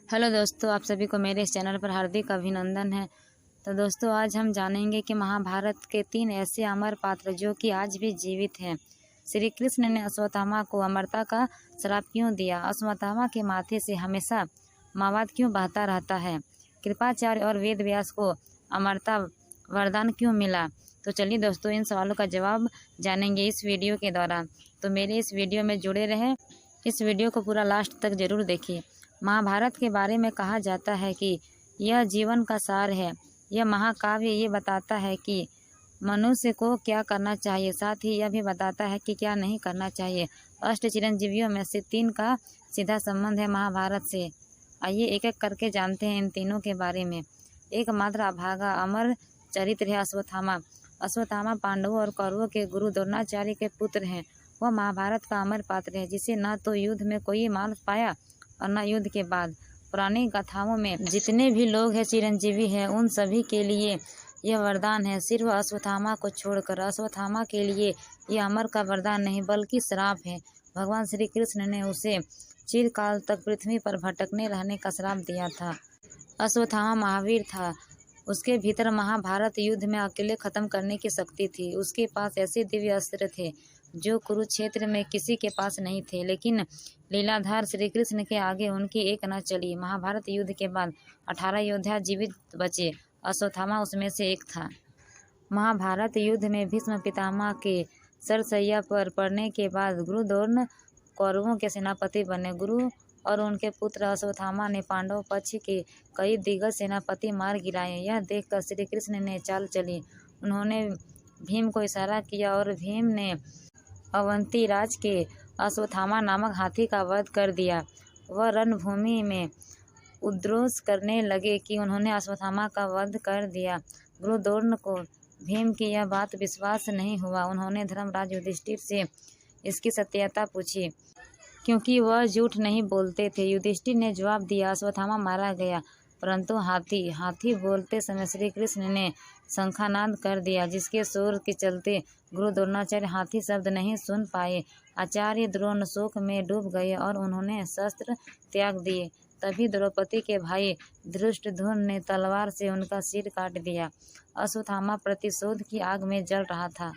Hello दोस्तों, आप सभी को मेरे इस चैनल पर हार्दिक अभिनंदन है। तो दोस्तों, आज हम जानेंगे कि महाभारत के 3 ऐसे अमर पात्र जो कि आज भी जीवित हैं। श्री कृष्ण ने अश्वत्थामा को अमरता का श्राप क्यों दिया? अश्वत्थामा के माथे से हमेशा मवाद क्यों बहता रहता है? कृपाचार्य और वेद व्यास को अमरता वरदान क्यों मिला? तो चलिए दोस्तों, इन सवालों का जवाब जानेंगे इस वीडियो के द्वारा। तो मेरे इस वीडियो में जुड़े रहें, इस वीडियो को पूरा लास्ट तक जरूर देखिए। महाभारत के बारे में कहा जाता है कि यह जीवन का सार है। यह महाकाव्य ये बताता है कि मनुष्य को क्या करना चाहिए, साथ ही यह भी बताता है कि क्या नहीं करना चाहिए। अष्ट चिरंजीवियों में से 3 का सीधा संबंध है महाभारत से। आइए एक एक करके जानते हैं इन तीनों के बारे में। एकमात्र अभागा अमर चरित्र है अश्वत्थामा। अश्वत्थामा पांडवों और कौरवों के गुरु द्रोणाचार्य के पुत्र हैं। वह महाभारत का अमर पात्र है जिसे न तो युद्ध में कोई मार पाया और न युद्ध के बाद। पुरानी गाथाओं में जितने भी लोग हैं चिरंजीवी हैं, उन सभी के लिए यह वरदान है, सिर्फ अश्वत्थामा को छोड़कर। अश्वत्थामा के लिए यह अमर का वरदान नहीं बल्कि श्राप है। भगवान श्री कृष्ण ने उसे चिरकाल तक पृथ्वी पर भटकने रहने का श्राप दिया था। अश्वत्थामा महावीर था। उसके भीतर महाभारत युद्ध में अकेले खत्म करने की शक्ति थी। उसके पास ऐसे दिव्य अस्त्र थे जो कुरुक्षेत्र में किसी के पास नहीं थे, लेकिन लीलाधार श्री कृष्ण के आगे उनकी एक न चली। महाभारत युद्ध के बाद 18 योद्धा जीवित बचे। अश्वत्थामा उसमें से एक था। महाभारत युद्ध में भीष्म पितामह के सरसैया पर पड़ने के बाद गुरु द्रोण कौरवों के सेनापति बने। गुरु और उनके पुत्र अश्वत्थामा ने पांडव पक्ष के कई दिग्गज सेनापति मार गिराए। यह देखकर श्री कृष्ण ने चाल चली। उन्होंने भीम को इशारा किया और भीम ने अवंती राज के अश्वत्थामा नामक हाथी का वध कर दिया। वह रणभूमि में उद्घोष करने लगे कि उन्होंने अश्वत्थामा का वध कर दिया। गुरु द्रोण को भीम की यह बात विश्वास नहीं हुआ। उन्होंने धर्मराज युधिष्ठिर से इसकी सत्यता पूछी, क्योंकि वह झूठ नहीं बोलते थे। युधिष्ठिर ने जवाब दिया, अश्वत्थामा मारा गया, परंतु हाथी बोलते समय श्री कृष्ण ने शंखानाद कर दिया, जिसके शोर के चलते गुरु द्रोणाचार्य हाथी शब्द नहीं सुन पाए। आचार्य द्रोण शोक में डूब गए और उन्होंने शस्त्र त्याग दिए। तभी द्रौपदी के भाई धृष्टद्युम्न ने तलवार से उनका सिर काट दिया। अश्वत्थामा प्रतिशोध की आग में जल रहा था।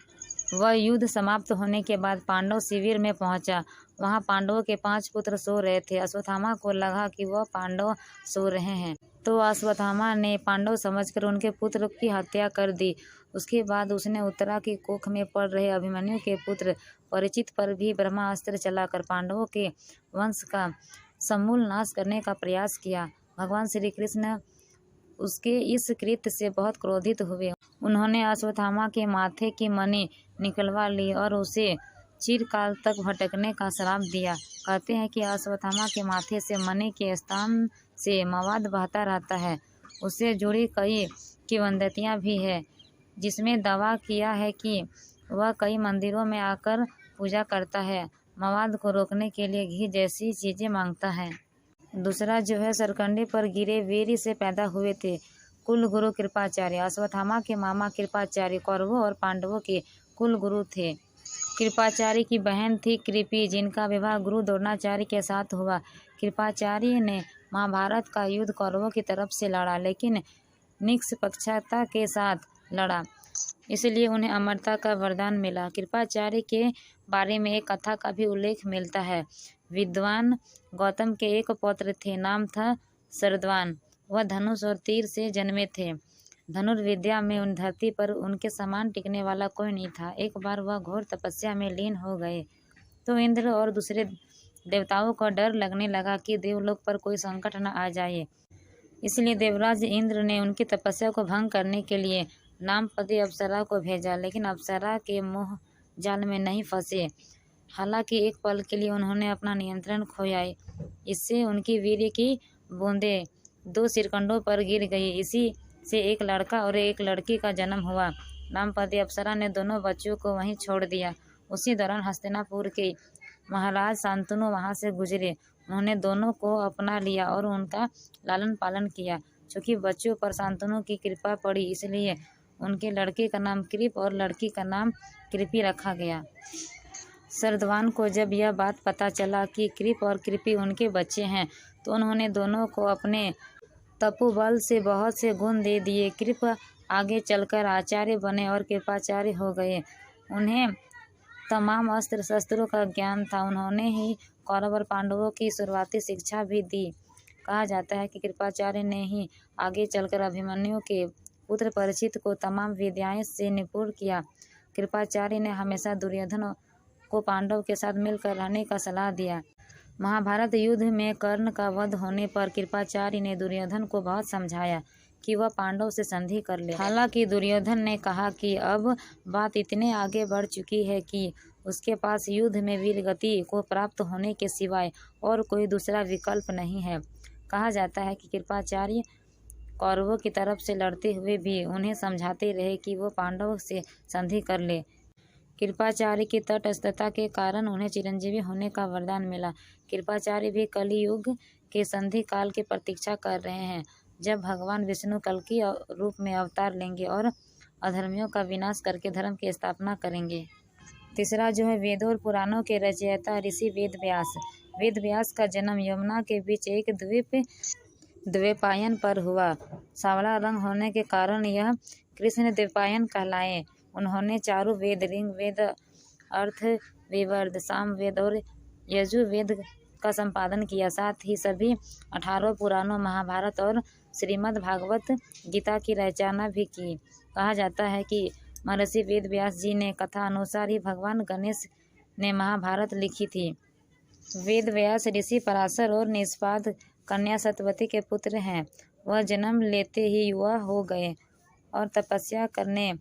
वह युद्ध समाप्त होने के बाद पांडव शिविर में पहुंचा। वहां पांडवों के 5 पुत्र सो रहे थे। अश्वत्थामा को लगा कि वह पांडव सो रहे हैं, तो अश्वत्थामा ने पांडव समझकर उनके पुत्र की हत्या कर दी। उसके बाद उसने उत्तरा की कोख में पड़ रहे अभिमन्यु के पुत्र परीक्षित पर भी ब्रह्मास्त्र चलाकर पांडवों के वंश का समूल नाश करने का प्रयास किया। भगवान श्री कृष्ण उसके इस कृत्य से बहुत क्रोधित हुए। उन्होंने अश्वत्थामा के माथे की मणि निकलवा ली और उसे चिरकाल तक भटकने का श्राप दिया। कहते हैं कि अश्वत्थामा के माथे से मणि के स्थान से मवाद बहता रहता है। उससे जुड़ी कई किंवदंतियां भी है, जिसमें दावा किया है कि वह कई मंदिरों में आकर पूजा करता है, मवाद को रोकने के लिए घी जैसी चीजें मांगता है। दूसरा जो है, सरकंडे पर गिरे वीर से पैदा हुए थे कुल गुरु कृपाचार्य। अश्वत्थामा के मामा कृपाचार्य कौरवों और पांडवों के कुल गुरु थे। कृपाचार्य की बहन थी कृपि, जिनका विवाह गुरु द्रोणाचार्य के साथ हुआ। कृपाचार्य ने महाभारत का युद्ध कौरवों की तरफ से लड़ा, लेकिन निष्पक्षता के साथ लड़ा, इसलिए उन्हें अमरता का वरदान मिला। कृपाचार्य के बारे में एक कथा का भी उल्लेख मिलता है। विद्वान गौतम के एक पौत्र थे, नाम था शरद्वान। वह धनुष और तीर से जन्मे थे। धनुर्विद्या में उन धरती पर उनके समान टिकने वाला कोई नहीं था। एक बार वह घोर तपस्या में लीन हो गए तो इंद्र और दूसरे देवताओं को डर लगने लगा कि देवलोक पर कोई संकट न आ जाए। इसलिए देवराज इंद्र ने उनकी तपस्या को भंग करने के लिए नामपति अप्सरा को भेजा, लेकिन अप्सरा के मोह जाल में नहीं फंसे। हालांकि एक पल के लिए उन्होंने अपना नियंत्रण खोया। इससे उनकी वीर्य की बूंदें 2 सिरकंडों पर गिर गई। इसी से एक लड़का और एक लड़की का जन्म हुआ। नामपति अप्सरा ने दोनों बच्चों को वहीं छोड़ दिया। उसी दौरान हस्तिनापुर के महाराज शांतनु वहां से गुजरे। उन्होंने दोनों को अपना लिया और उनका लालन पालन किया। चूंकि बच्चों पर शांतनु की कृपा पड़ी, इसलिए उनके लड़के का नाम कृप और लड़की का नाम कृपि रखा गया। शरद्वान को जब यह बात पता चला कि कृप और कृपि उनके बच्चे हैं, तो उन्होंने दोनों को अपने तपोबल से बहुत से गुण दे दिए। कृप आगे चलकर आचार्य बने और कृपाचार्य हो गए। उन्हें तमाम अस्त्र शस्त्रों का ज्ञान था। उन्होंने ही कौरव और पांडवों की शुरुआती शिक्षा भी दी। कहा जाता है कि कृपाचार्य ने ही आगे चलकर अभिमन्यु के पुत्र परीक्षित को तमाम विद्याएं से निपुण किया। कृपाचार्य ने हमेशा दुर्योधन को पांडव के साथ मिलकर रहने का सलाह दिया। महाभारत युद्ध में कर्ण का वध होने पर कृपाचार्य ने दुर्योधन को बहुत समझाया कि वह पांडव से संधि कर ले। हालांकि दुर्योधन ने कहा कि अब बात इतने आगे बढ़ चुकी है कि उसके पास युद्ध में वीरगति को प्राप्त होने के सिवाय और कोई दूसरा विकल्प नहीं है। कहा जाता है कि कृपाचार्य कौरवों की तरफ से लड़ते हुए भी उन्हें समझाते रहे कि वो पांडवों से संधि कर ले। कृपाचार्य की तटस्थता के कारण उन्हें चिरंजीवी होने का वरदान मिला। कृपाचार्य भी कलियुग के संधि काल की प्रतीक्षा कर रहे हैं, जब भगवान विष्णु कल्कि रूप में अवतार लेंगे और अधर्मियों का विनाश करके धर्म की स्थापना करेंगे। तीसरा जो है वेदों और पुराणों के रचयिता ऋषि वेद व्यास। वेद व्यास का जन्म यमुना के बीच एक द्वीपायन पर हुआ। सांवला रंग होने के कारण यह कृष्ण द्वीपायन कहलाए। उन्होंने चारों वेद, ऋग्वेद, अथर्ववेद, सामवेद और यजुर्वेद का संपादन किया। साथ ही सभी 18 पुराणों, महाभारत और श्रीमद् भागवत गीता की रचना भी की। कहा जाता है कि महर्षि वेद व्यास जी ने कथा अनुसार ही भगवान गणेश ने महाभारत लिखी थी। वेद व्यास ऋषि पराशर और निष्पाद कन्या सत्यवती के पुत्र हैं। वह जन्म लेते ही युवा हो गए और तपस्या करने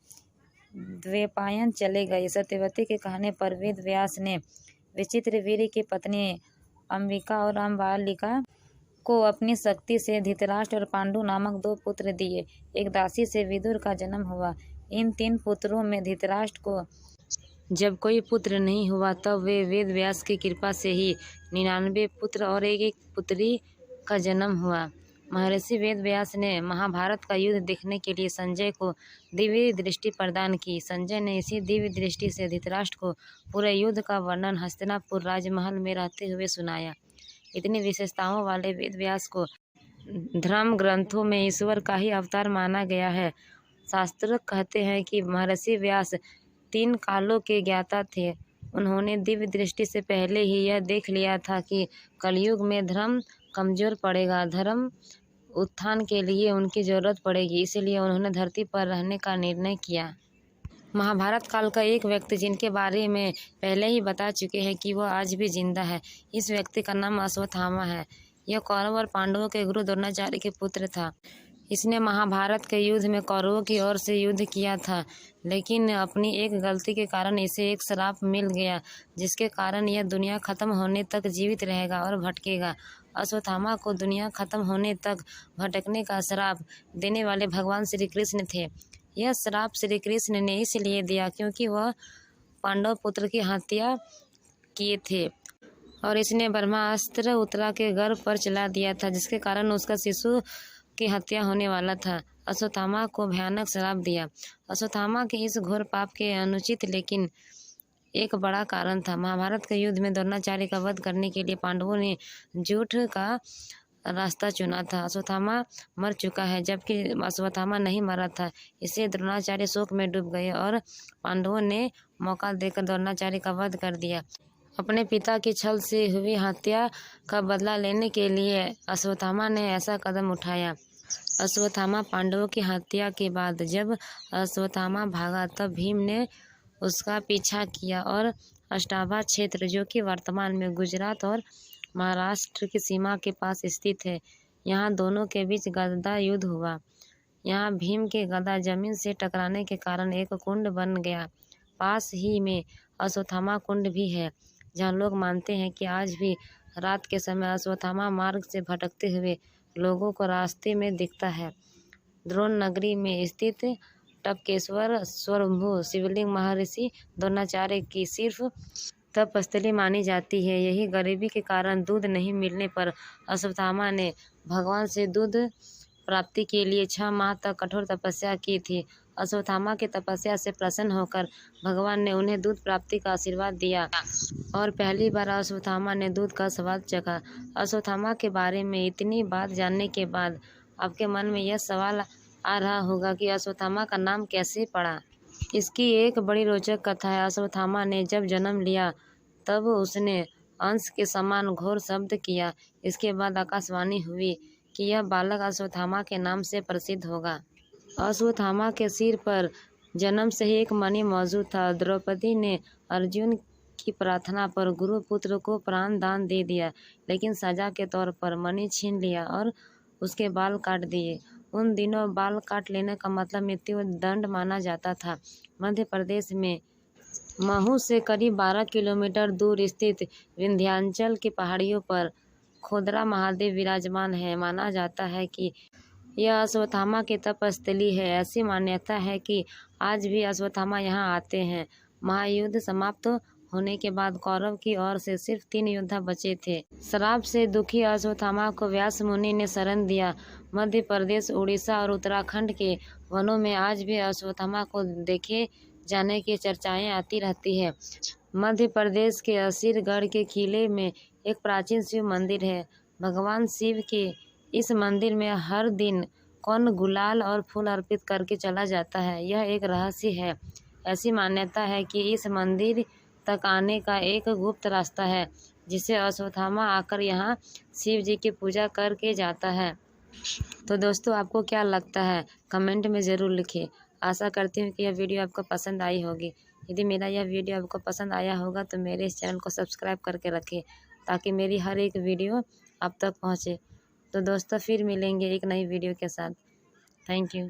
द्वीपायन चले गए। सत्यवती के कहने पर वेद व्यास ने विचित्रवीर्य की पत्नी अंबिका और अम्बालिका को अपनी शक्ति से धृतराष्ट्र और पांडु नामक 2 पुत्र दिए। एक दासी से विदुर का जन्म हुआ। इन 3 पुत्रों में धृतराष्ट्र को जब कोई पुत्र नहीं हुआ तब वे वेद व्यास की कृपा से ही 99 पुत्र और एक पुत्री का जन्म हुआ। महर्षि वेद व्यास ने महाभारत का युद्ध देखने के लिए संजय को दिव्य दृष्टि प्रदान की। संजय ने इसी दिव्य दृष्टि से धृतराष्ट्र को पूरे युद्ध का वर्णन हस्तिनापुर राजमहल में रहते हुए सुनाया। इतनी विशेषताओं वाले वेद व्यास को धर्म ग्रंथों में ईश्वर का ही अवतार माना गया है। शास्त्र कहते हैं कि महर्षि व्यास 3 कालों के ज्ञाता थे। उन्होंने दिव्य दृष्टि से पहले ही यह देख लिया था कि कलयुग में धर्म कमजोर पड़ेगा, धर्म उत्थान के लिए उनकी जरूरत पड़ेगी, इसलिए उन्होंने धरती पर रहने का निर्णय किया। महाभारत काल का एक व्यक्ति जिनके बारे में पहले ही बता चुके हैं कि वह आज भी जिंदा है। इस व्यक्ति का नाम अश्वत्थामा है। यह कौरव और पांडवों के गुरु द्रोणाचार्य के पुत्र था। इसने महाभारत के युद्ध में कौरवों की ओर से युद्ध किया था, लेकिन अपनी एक गलती के कारण इसे एक श्राप मिल गया, जिसके कारण यह दुनिया खत्म होने तक जीवित रहेगा और भटकेगा। अश्वत्थामा को दुनिया खत्म होने तक भटकने का श्राप देने वाले भगवान श्री कृष्ण थे। यह श्राप श्री कृष्ण ने इसलिए दिया क्योंकि वह पांडव पुत्र की हत्या किए थे और इसने ब्रह्मास्त्र उत्तरा के गर्भ पर चला दिया था, जिसके कारण उसका शिशु की हत्या होने वाला था। अश्वत्थामा को भयानक श्राप दिया। अश्वत्थामा के इस घोर पाप के अनुचित लेकिन एक बड़ा कारण था। महाभारत के युद्ध में द्रोणाचार्य का वध करने के लिए पांडवों ने झूठ का रास्ता चुना था। अश्वत्थामा मर चुका है, जबकि अश्वत्थामा नहीं मरा था। इससे द्रोणाचार्य शोक में डूब गए और पांडवों ने मौका देकर द्रोणाचार्य का वध कर दिया। अपने पिता की छल से हुई हत्या का बदला लेने के लिए अश्वत्थामा ने ऐसा कदम उठाया। अश्वत्थामा पांडवों की हत्या के बाद जब अश्वत्थामा भागा तब भीम ने उसका पीछा किया और अष्टाभा क्षेत्र, जो कि वर्तमान में गुजरात और महाराष्ट्र की सीमा के पास स्थित है, यहाँ दोनों के बीच गदा युद्ध हुआ। यहाँ भीम के गदा जमीन से टकराने के कारण एक कुंड बन गया। पास ही में अश्वत्थामा कुंड भी है, जहाँ लोग मानते हैं कि आज भी रात के समय अश्वत्थामा मार्ग से भटकते हुए लोगों को रास्ते में दिखता है। द्रोण नगरी में स्थित टपकेश्वर स्वयंभू शिवलिंग महर्षि द्रोणाचार्य की सिर्फ तपस्थली मानी जाती है। यही गरीबी के कारण दूध नहीं मिलने पर अश्वत्थामा ने भगवान से दूध प्राप्ति के लिए 6 माह तक कठोर तपस्या की थी। अश्वत्थामा की तपस्या से प्रसन्न होकर भगवान ने उन्हें दूध प्राप्ति का आशीर्वाद दिया और पहली बार अश्वत्थामा ने दूध का स्वाद चखा। अश्वत्थामा के बारे में इतनी बात जानने के बाद आपके मन में यह सवाल आ रहा होगा कि अश्वत्थामा का नाम कैसे पड़ा। इसकी एक बड़ी रोचक कथा है। अश्वत्थामा ने जब जन्म लिया तब उसने अंश के समान घोर शब्द किया। इसके बाद आकाशवाणी हुई कि यह बालक अश्वत्थामा के नाम से प्रसिद्ध होगा। अश्वत्थामा के सिर पर जन्म से ही एक मणि मौजूद था। द्रौपदी ने अर्जुन की प्रार्थना पर गुरुपुत्र को प्राण दान दे दिया, लेकिन सजा के तौर पर मणि छीन लिया और उसके बाल काट दिए। उन दिनों बाल काट लेने का मतलब मृत्यु दंड माना जाता था। मध्य प्रदेश में महू से करीब 12 किलोमीटर दूर स्थित विंध्याचल की पहाड़ियों पर खोदरा महादेव विराजमान है। माना जाता है कि यह अश्वत्थामा की तपस्थली है। ऐसी मान्यता है कि आज भी अश्वत्थामा यहाँ आते हैं। महायुद्ध समाप्त होने के बाद कौरव की ओर से सिर्फ 3 योद्धा बचे थे। श्राप से दुखी अश्वत्थामा को व्यास मुनि ने शरण दिया। मध्य प्रदेश, उड़ीसा और उत्तराखंड के वनों में आज भी अश्वत्थामा को देखे जाने की चर्चाएं आती रहती है। मध्य प्रदेश के असीरगढ़ के किले में एक प्राचीन शिव मंदिर है। भगवान शिव के इस मंदिर में हर दिन कौन गुलाल और फूल अर्पित करके चला जाता है, यह एक रहस्य है। ऐसी मान्यता है कि इस मंदिर तक आने का एक गुप्त रास्ता है, जिसे अश्वत्थामा आकर यहाँ शिव जी की पूजा करके जाता है। तो दोस्तों, आपको क्या लगता है कमेंट में ज़रूर लिखिए। आशा करती हूँ कि यह वीडियो आपको पसंद आई होगी। यदि मेरा यह वीडियो आपको पसंद आया होगा तो मेरे इस चैनल को सब्सक्राइब करके रखें, ताकि मेरी हर एक वीडियो आप तक पहुँचे। तो दोस्तों, फिर मिलेंगे एक नई वीडियो के साथ। Thank you.